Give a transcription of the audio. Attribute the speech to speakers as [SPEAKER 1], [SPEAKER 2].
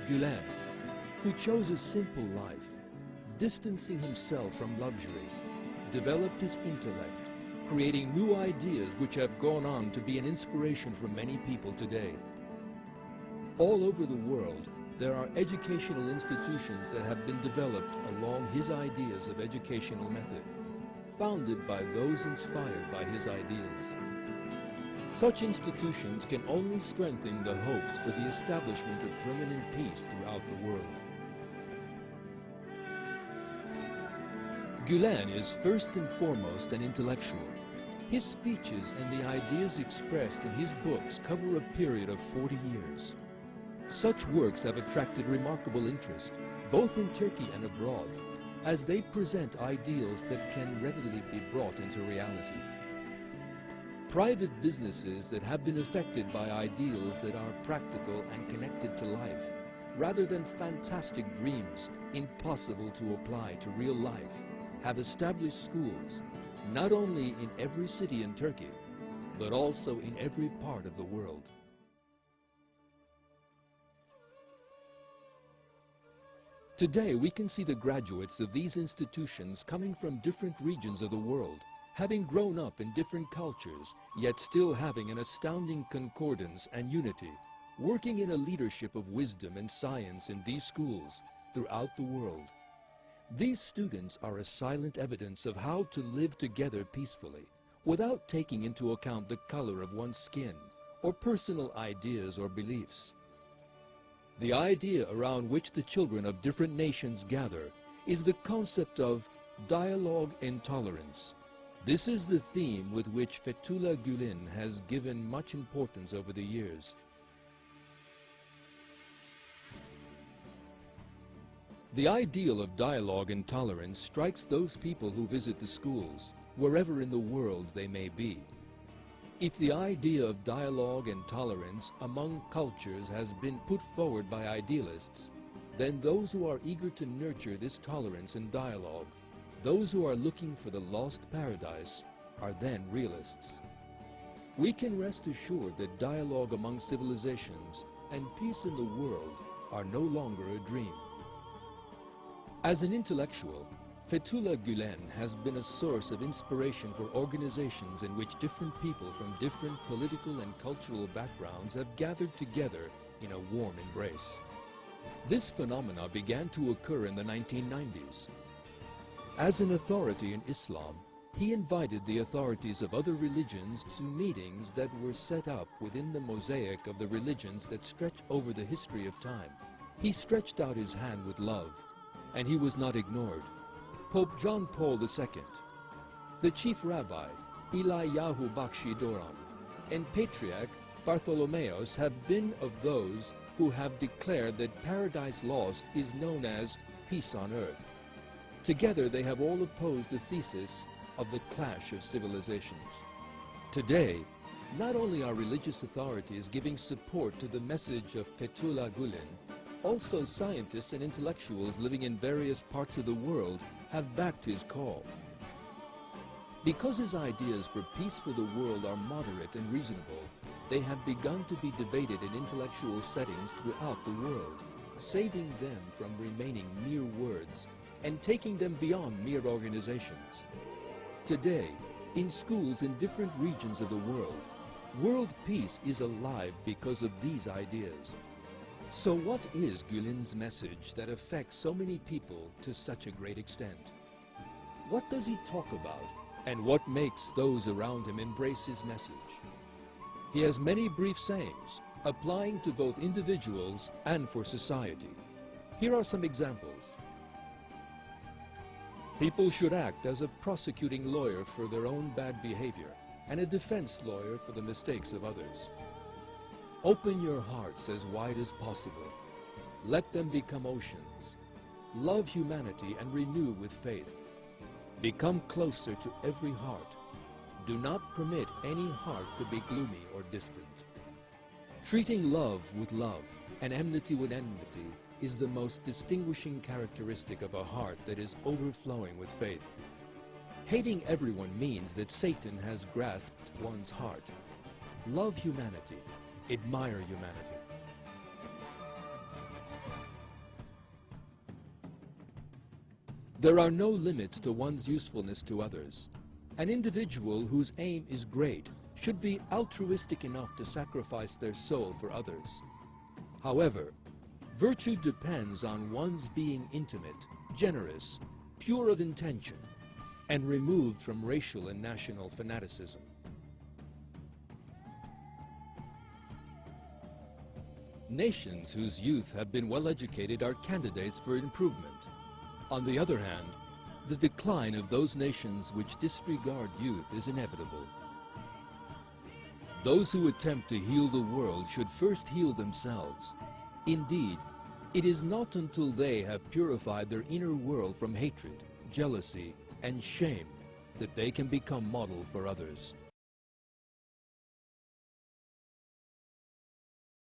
[SPEAKER 1] Gülen, who chose a simple life, distancing himself from luxury, developed his intellect, creating new ideas which have gone on to be an inspiration for many people today. All over the world, there are educational institutions that have been developed along his ideas of educational method, founded by those inspired by his ideals. Such institutions can only strengthen the hopes for the establishment of permanent peace throughout the world. Gülen is first and foremost an intellectual. His speeches and the ideas expressed in his books cover a period of 40 years. Such works have attracted remarkable interest, both in Turkey and abroad, as they present ideals that can readily be brought into reality. Private businesses that have been affected by ideals that are practical and connected to life, rather than fantastic dreams impossible to apply to real life, have established schools, not only in every city in Turkey, but also in every part of the world. Today, we can see the graduates of these institutions coming from different regions of the world, having grown up in different cultures, yet still having an astounding concordance and unity, working in a leadership of wisdom and science in these schools throughout the world. These students are a silent evidence of how to live together peacefully, without taking into account the color of one's skin, or personal ideas or beliefs. The idea around which the children of different nations gather is the concept of dialogue and tolerance. This is the theme with which Fethullah Gülen has given much importance over the years. The ideal of dialogue and tolerance strikes those people who visit the schools, wherever in the world they may be. If the idea of dialogue and tolerance among cultures has been put forward by idealists, then those who are eager to nurture this tolerance and dialogue, those who are looking for the lost paradise, are then realists. We can rest assured that dialogue among civilizations and peace in the world are no longer a dream. As an intellectual, Fethullah Gülen has been a source of inspiration for organizations in which different people from different political and cultural backgrounds have gathered together in a warm embrace. This phenomena began to occur in the 1990s. As an authority in Islam, he invited the authorities of other religions to meetings that were set up within the mosaic of the religions that stretch over the history of time. He stretched out his hand with love, and he was not ignored. Pope John Paul II, the Chief Rabbi, Eliyahu Bakshi Doran, and Patriarch Bartholomeos have been of those who have declared that Paradise Lost is known as peace on earth. Together they have all opposed the thesis of the clash of civilizations. Today, not only are religious authorities giving support to the message of Fethullah Gulen, also scientists and intellectuals living in various parts of the world have backed his call. Because his ideas for peace for the world are moderate and reasonable, they have begun to be debated in intellectual settings throughout the world, saving them from remaining mere words and taking them beyond mere organizations. Today, in schools in different regions of the world peace is alive because of these ideas. So what is Gülen's message that affects so many people to such a great extent? What does he talk about, and what makes those around him embrace his message? He has many brief sayings, applying to both individuals and for society. Here are some examples. People should act as a prosecuting lawyer for their own bad behavior, and a defense lawyer for the mistakes of others. Open your hearts as wide as possible. Let them become oceans. Love humanity and renew with faith. Become closer to every heart. Do not permit any heart to be gloomy or distant. Treating love with love and enmity with enmity is the most distinguishing characteristic of a heart that is overflowing with faith. Hating everyone means that Satan has grasped one's heart. Love humanity. Admire humanity. There are no limits to one's usefulness to others. An individual whose aim is great should be altruistic enough to sacrifice their soul for others. However, virtue depends on one's being intimate, generous, pure of intention, and removed from racial and national fanaticism. Nations whose youth have been well educated are candidates for improvement. On the other hand, the decline of those nations which disregard youth is inevitable. Those who attempt to heal the world should first heal themselves. Indeed, it is not until they have purified their inner world from hatred, jealousy, and shame that they can become model for others.